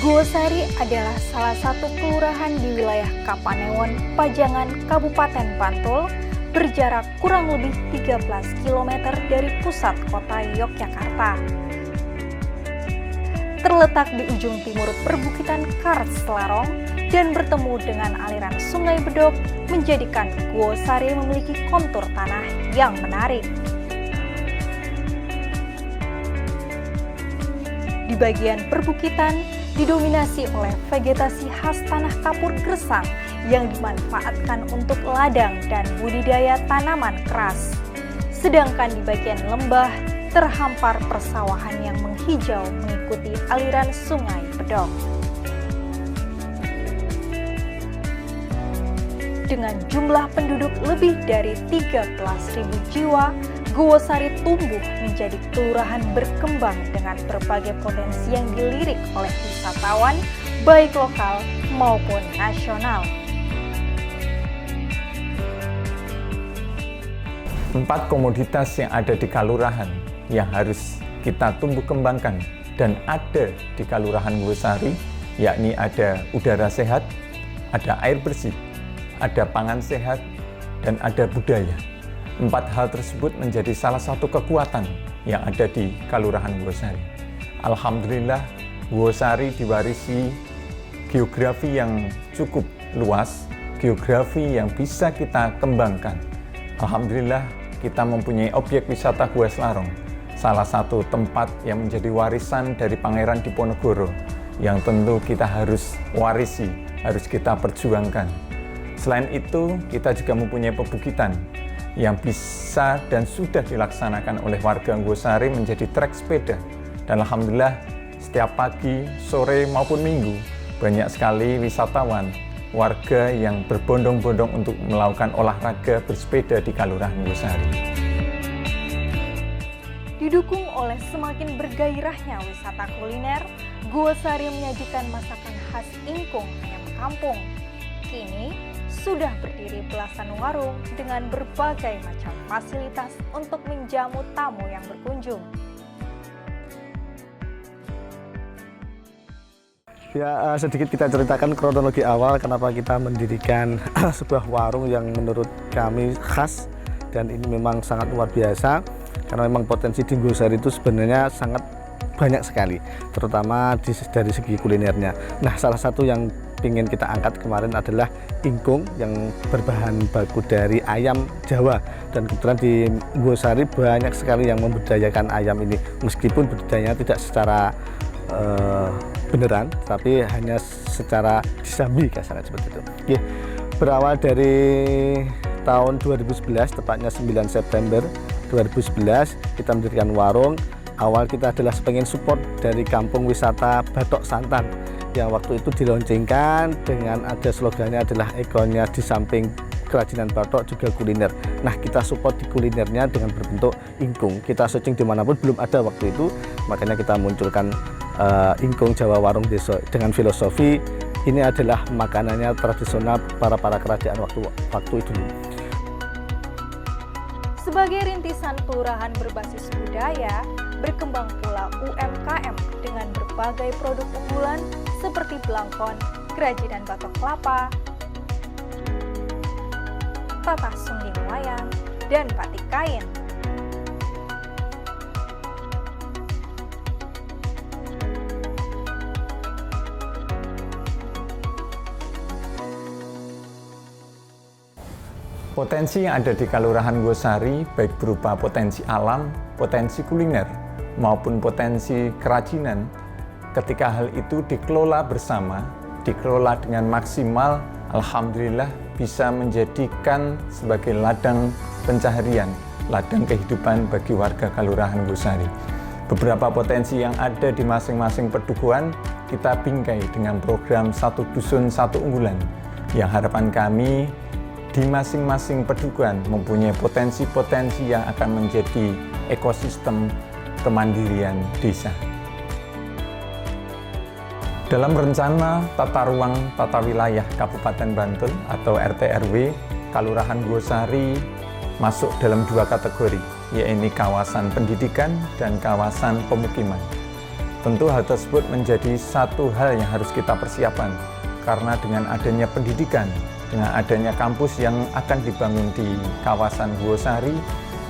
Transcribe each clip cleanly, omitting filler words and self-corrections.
Guosari adalah salah satu kelurahan di wilayah Kapanewon, Pajangan, Kabupaten Bantul, berjarak kurang lebih 13 km dari pusat kota Yogyakarta. Terletak di ujung timur perbukitan Kars Selarong dan bertemu dengan aliran Sungai Bedok, menjadikan Guosari memiliki kontur tanah yang menarik. Di bagian perbukitan didominasi oleh vegetasi khas tanah kapur gersang yang dimanfaatkan untuk ladang dan budidaya tanaman keras. Sedangkan di bagian lembah terhampar persawahan yang menghijau mengikuti aliran Sungai Bedok. Dengan jumlah penduduk lebih dari 13.000 jiwa, Guosari tumbuh menjadi kelurahan berkembang dengan berbagai potensi yang dilirik oleh wisatawan, baik lokal maupun nasional. 4 komoditas yang ada di Kalurahan yang harus kita tumbuh kembangkan dan ada di Kalurahan Guosari, yakni ada udara sehat, ada air bersih, ada pangan sehat, dan ada budaya. 4 hal tersebut menjadi salah satu kekuatan yang ada di Kalurahan Guosari. Alhamdulillah, Guosari diwarisi geografi yang cukup luas, geografi yang bisa kita kembangkan. Alhamdulillah, kita mempunyai objek wisata Gua Selarong, salah satu tempat yang menjadi warisan dari Pangeran Diponegoro, yang tentu kita harus warisi, harus kita perjuangkan. Selain itu, kita juga mempunyai pebukitan yang bisa dan sudah dilaksanakan oleh warga Guosari menjadi trek sepeda. Dan alhamdulillah, setiap pagi, sore maupun minggu, banyak sekali wisatawan, warga yang berbondong-bondong untuk melakukan olahraga bersepeda di Kalurahan Guosari. Didukung oleh semakin bergairahnya wisata kuliner, Guosari menyajikan masakan khas ingkung ayam kampung. Kini, sudah berdiri belasan warung dengan berbagai macam fasilitas untuk menjamu tamu yang berkunjung. Ya, sedikit kita ceritakan kronologi awal kenapa kita mendirikan sebuah warung yang menurut kami khas dan ini memang sangat luar biasa, karena memang potensi di Guosari itu sebenarnya sangat banyak sekali, terutama dari segi kulinernya. Nah, salah satu yang ingin kita angkat kemarin adalah ingkung yang berbahan baku dari ayam Jawa, dan kebetulan di Guosari banyak sekali yang membudidayakan ayam ini, meskipun budidayanya tidak secara beneran, tapi hanya secara disambi, kasarnya seperti itu. Oke, berawal dari tahun 2011, tepatnya 9 September 2011, kita mendirikan warung. Awal kita adalah pengen support dari kampung wisata Batok Santan yang waktu itu diloncengkan dengan ada slogannya adalah ikonnya di samping kerajinan batok juga kuliner. Nah, kita support di kulinernya dengan berbentuk ingkung. Kita searching dimanapun belum ada waktu itu, makanya kita munculkan ingkung Jawa Warung Deso dengan filosofi ini adalah makanannya tradisional para kerajaan waktu itu. Sebagai rintisan kelurahan berbasis budaya, berkembang pula UMKM dengan berbagai produk unggulan seperti belangkon, kerajinan batok kelapa, tatah sungging wayang, dan batik kain. Potensi yang ada di Kalurahan Guosari, baik berupa potensi alam, potensi kuliner, maupun potensi kerajinan, ketika hal itu dikelola bersama, dikelola dengan maksimal, alhamdulillah bisa menjadikan sebagai ladang pencaharian, ladang kehidupan bagi warga Kalurahan Guosari. Beberapa potensi yang ada di masing-masing pedukuhan kita bingkai dengan program Satu Dusun Satu Unggulan, yang harapan kami di masing-masing pedukuhan mempunyai potensi-potensi yang akan menjadi ekosistem kemandirian desa. Dalam rencana tata ruang tata wilayah Kabupaten Bantul atau RT/RW, Kalurahan Guosari masuk dalam 2 kategori, yaitu kawasan pendidikan dan kawasan pemukiman. Tentu hal tersebut menjadi satu hal yang harus kita persiapkan, karena dengan adanya pendidikan, dengan adanya kampus yang akan dibangun di kawasan Guosari,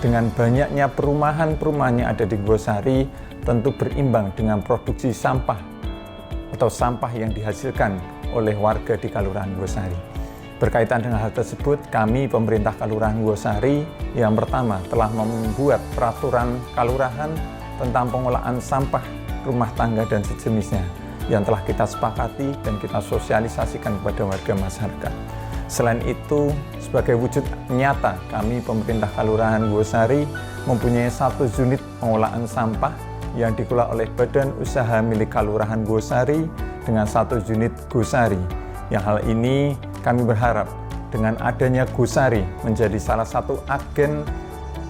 dengan banyaknya perumahan-perumahan yang ada di Guosari, tentu berimbang dengan produksi sampah atau sampah yang dihasilkan oleh warga di Kelurahan Guosari. Berkaitan dengan hal tersebut, kami pemerintah Kelurahan Guosari yang pertama telah membuat peraturan kelurahan tentang pengolahan sampah rumah tangga dan sejenisnya yang telah kita sepakati dan kita sosialisasikan kepada warga masyarakat. Selain itu, sebagai wujud nyata, kami pemerintah Kelurahan Guosari mempunyai 1 unit pengolahan sampah yang dikelola oleh Badan Usaha milik Kelurahan Guosari dengan 1 unit Gosari. Yang hal ini kami berharap dengan adanya Gosari menjadi salah satu agen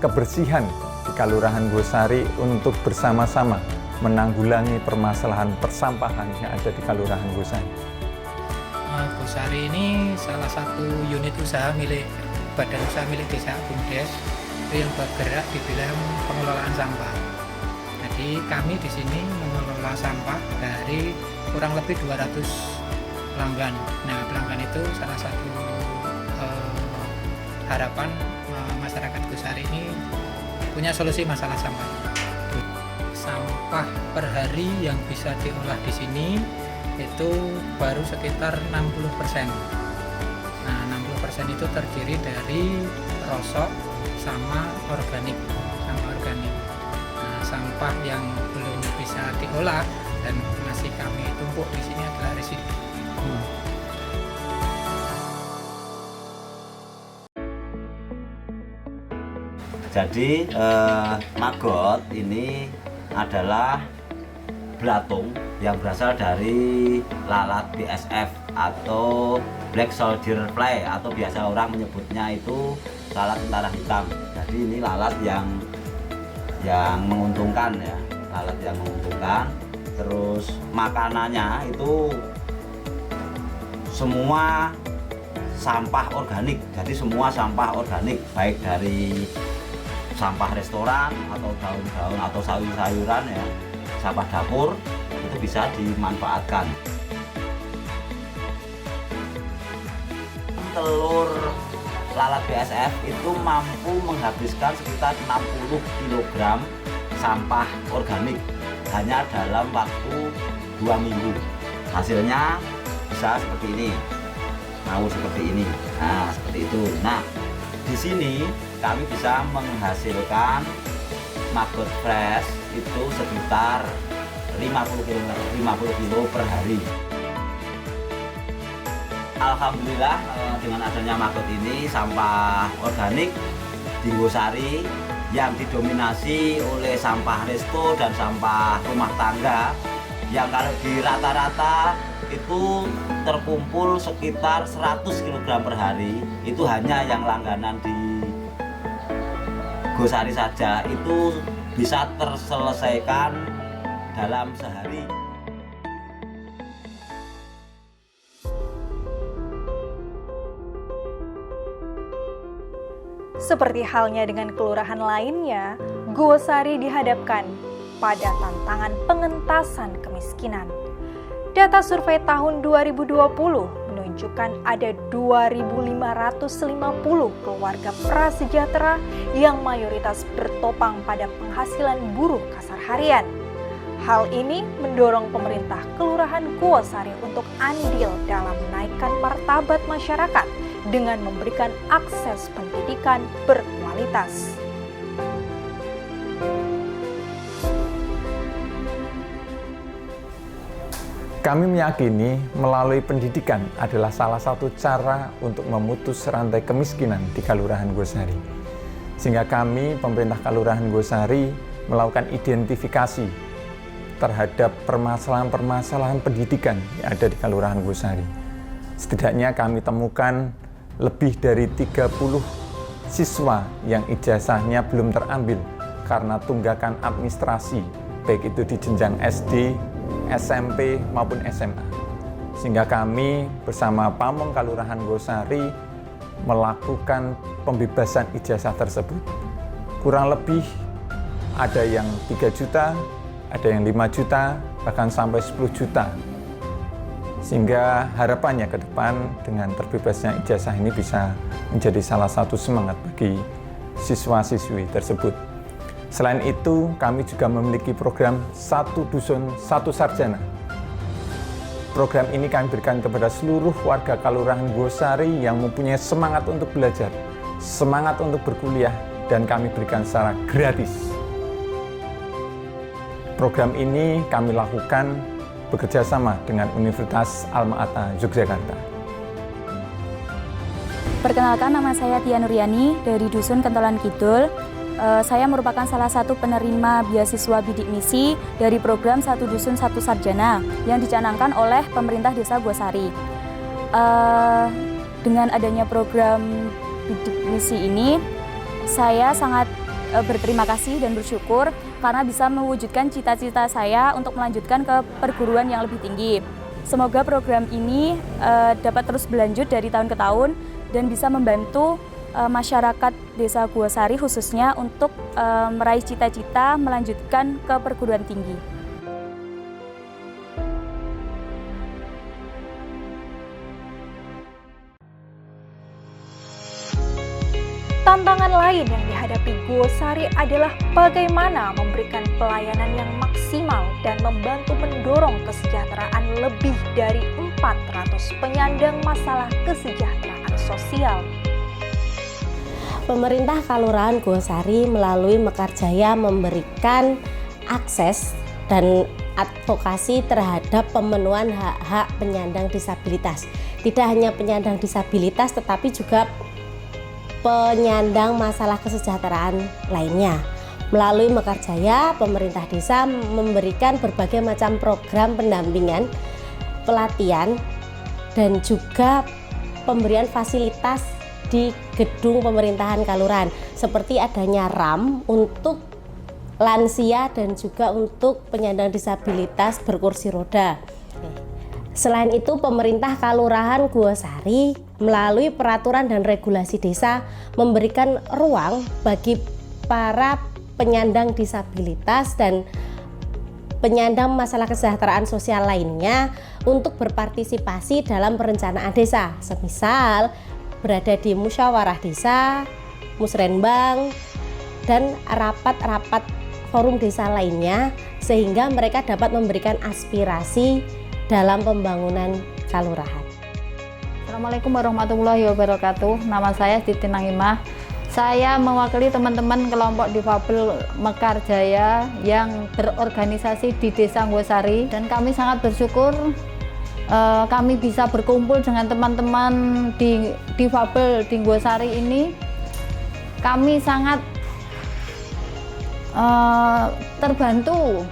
kebersihan di Kelurahan Guosari untuk bersama-sama menanggulangi permasalahan persampahan yang ada di Kelurahan Guosari. Guosari ini salah satu unit usaha milik Badan Usaha milik Desa Bumdes yang bergerak di bidang pengelolaan sampah. Jadi kami di sini mengelola sampah dari kurang lebih 200 pelanggan. Nah, pelanggan itu salah satu harapan masyarakat Guosari ini punya solusi masalah sampah. Sampah per hari yang bisa diolah di sini itu baru sekitar 60%. Nah, 60% itu terdiri dari rosok sama organik. Nah, sampah yang belum bisa diolah dan masih kami tumpuk di sini adalah residu. Jadi maggot ini adalah belatung yang berasal dari lalat BSF atau Black Soldier Fly, atau biasa orang menyebutnya itu lalat tentara hitam. Jadi ini lalat yang menguntungkan ya, lalat yang menguntungkan. Terus makanannya itu semua sampah organik. Jadi semua sampah organik, baik dari sampah restoran atau daun-daun atau sayur-sayuran ya, sampah dapur itu bisa dimanfaatkan. Telur lalat BSF itu mampu menghabiskan sekitar 60 kg sampah organik hanya dalam waktu 2 minggu. Hasilnya bisa seperti ini, mau seperti ini. Nah, seperti itu. Nah, di sini kami bisa menghasilkan maggot fresh itu sekitar 50 kg per hari. Alhamdulillah dengan adanya maggot ini, sampah organik di Guosari yang didominasi oleh sampah resto dan sampah rumah tangga yang kalau di rata-rata itu terkumpul sekitar 100 kg per hari, itu hanya yang langganan di Guosari saja itu bisa terselesaikan dalam sehari. Seperti halnya dengan kelurahan lainnya, Guosari dihadapkan pada tantangan pengentasan kemiskinan. Data survei tahun 2020 menunjukkan ada 2.550 keluarga prasejahtera yang mayoritas bertopang pada penghasilan buruh kasar harian. Hal ini mendorong pemerintah Kelurahan Guosari untuk andil dalam menaikkan martabat masyarakat dengan memberikan akses pendidikan berkualitas. Kami meyakini melalui pendidikan adalah salah satu cara untuk memutus rantai kemiskinan di Kelurahan Guosari. Sehingga kami, pemerintah Kelurahan Guosari, melakukan identifikasi terhadap permasalahan-permasalahan pendidikan yang ada di Kelurahan Guosari. Setidaknya kami temukan lebih dari 30 siswa yang ijazahnya belum terambil karena tunggakan administrasi, baik itu di jenjang SD, SMP maupun SMA. Sehingga kami bersama Pamong Kelurahan Guosari melakukan pembebasan ijazah tersebut. Kurang lebih ada yang 3 juta, ada yang 5 juta, bahkan sampai 10 juta. Sehingga harapannya ke depan dengan terbebasnya ijazah ini bisa menjadi salah satu semangat bagi siswa-siswi tersebut. Selain itu, kami juga memiliki program Satu Dusun Satu Sarjana. Program ini kami berikan kepada seluruh warga Kelurahan Gowosari yang mempunyai semangat untuk belajar, semangat untuk berkuliah, dan kami berikan secara gratis. Program ini kami lakukan bekerja sama dengan Universitas Alma-Ata Yogyakarta. Perkenalkan, nama saya Tia Nuryani dari Dusun Kentolan Kidul. Saya merupakan salah satu penerima beasiswa bidik misi dari program Satu Dusun Satu Sarjana yang dicanangkan oleh pemerintah Desa Gowosari. Dengan adanya program bidik misi ini, saya sangat berterima kasih dan bersyukur karena bisa mewujudkan cita-cita saya untuk melanjutkan ke perguruan yang lebih tinggi. Semoga program ini dapat terus berlanjut dari tahun ke tahun dan bisa membantu masyarakat Desa Gowosari khususnya untuk meraih cita-cita melanjutkan ke perguruan tinggi. Tantangan lain yang dihadapi Gowosari adalah bagaimana memberikan pelayanan yang maksimal dan membantu mendorong kesejahteraan lebih dari 400 penyandang masalah kesejahteraan sosial. Pemerintah Kelurahan Gowosari melalui Mekarjaya memberikan akses dan advokasi terhadap pemenuhan hak-hak penyandang disabilitas. Tidak hanya penyandang disabilitas tetapi juga penyandang masalah kesejahteraan lainnya. Melalui Mekarjaya, pemerintah desa memberikan berbagai macam program pendampingan, pelatihan, dan juga pemberian fasilitas di gedung pemerintahan kelurahan seperti adanya RAM untuk lansia dan juga untuk penyandang disabilitas berkursi roda. Selain itu, pemerintah Kelurahan Gowosari melalui peraturan dan regulasi desa memberikan ruang bagi para penyandang disabilitas dan penyandang masalah kesejahteraan sosial lainnya untuk berpartisipasi dalam perencanaan desa, semisal berada di musyawarah desa, musrenbang, dan rapat-rapat forum desa lainnya sehingga mereka dapat memberikan aspirasi dalam pembangunan kelurahan. Assalamualaikum warahmatullahi wabarakatuh. Nama saya Titi Nangimah. Saya mewakili teman-teman kelompok difabel Mekarjaya yang berorganisasi di Desa Gowosari dan kami sangat bersyukur kami bisa berkumpul dengan teman-teman di difabel di Gowosari ini. Kami sangat terbantu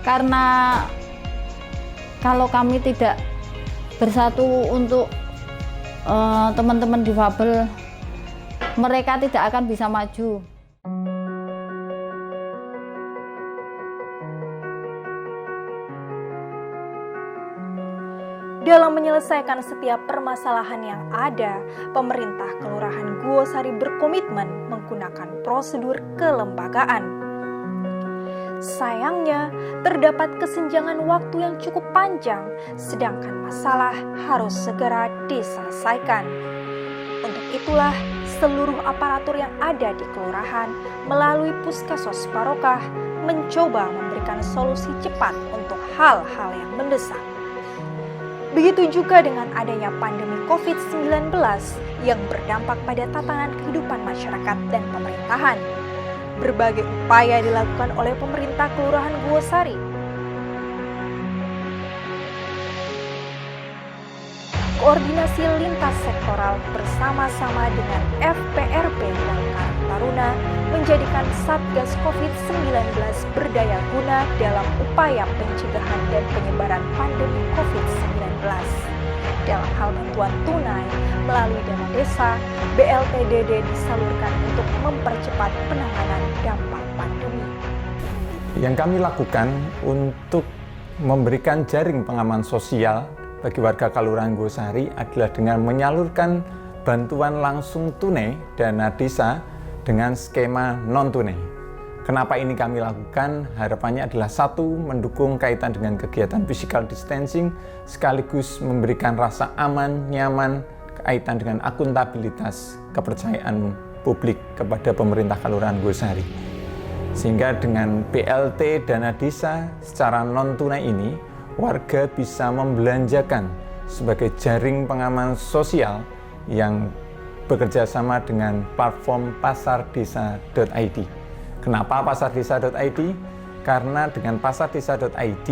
karena kalau kami tidak bersatu untuk teman-teman difabel, mereka tidak akan bisa maju. Dalam menyelesaikan setiap permasalahan yang ada, pemerintah Kelurahan Gowosari berkomitmen menggunakan prosedur kelembagaan. Sayangnya, terdapat kesenjangan waktu yang cukup panjang, sedangkan masalah harus segera diselesaikan. Untuk itulah, seluruh aparatur yang ada di kelurahan melalui Puskesmas Barokah mencoba memberikan solusi cepat untuk hal-hal yang mendesak. Begitu juga dengan adanya pandemi COVID-19 yang berdampak pada tatanan kehidupan masyarakat dan pemerintahan. Berbagai upaya dilakukan oleh pemerintah Kelurahan Gowosari. Koordinasi lintas sektoral bersama-sama dengan FPRP dan Karang Taruna menjadikan Satgas COVID-19 berdaya guna dalam upaya pencegahan dan penyebaran pandemi COVID-19. Dalam hal bantuan tunai melalui dana desa, BLPDD disalurkan untuk mempercepat penanganan dampak pandemi. Yang kami lakukan untuk memberikan jaring pengaman sosial bagi warga Kelurahan Gowosari adalah dengan menyalurkan bantuan langsung tunai dana desa dengan skema non-tunai. Kenapa ini kami lakukan? Harapannya adalah satu, mendukung kaitan dengan kegiatan physical distancing, sekaligus memberikan rasa aman, nyaman, kaitan dengan akuntabilitas, kepercayaan publik kepada pemerintah Kelurahan Gosari. Sehingga dengan BLT dana desa secara non-tunai ini, warga bisa membelanjakan sebagai jaring pengaman sosial yang bekerja sama dengan platform pasardesa.id. Kenapa pasardesa.id? Karena dengan pasardesa.id,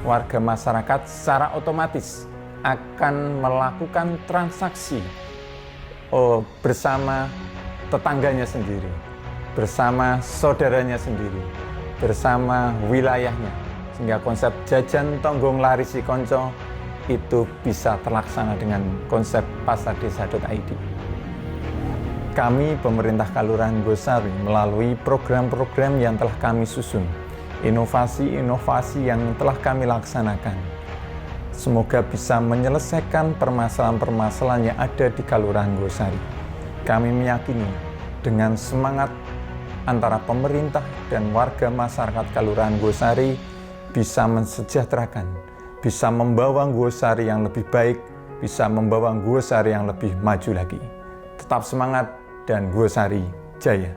warga masyarakat secara otomatis akan melakukan transaksi bersama tetangganya sendiri, bersama saudaranya sendiri, bersama wilayahnya. Sehingga konsep jajan tonggong larisi konco itu bisa terlaksana dengan konsep pasardesa.id. Kami, pemerintah Kelurahan Gosari, melalui program-program yang telah kami susun, inovasi-inovasi yang telah kami laksanakan, semoga bisa menyelesaikan permasalahan-permasalahan yang ada di Kelurahan Gosari. Kami meyakini dengan semangat antara pemerintah dan warga masyarakat Kelurahan Gosari bisa mensejahterakan, bisa membawa Gosari yang lebih baik, bisa membawa Gosari yang lebih maju lagi. Tetap semangat dan Gosari Jaya.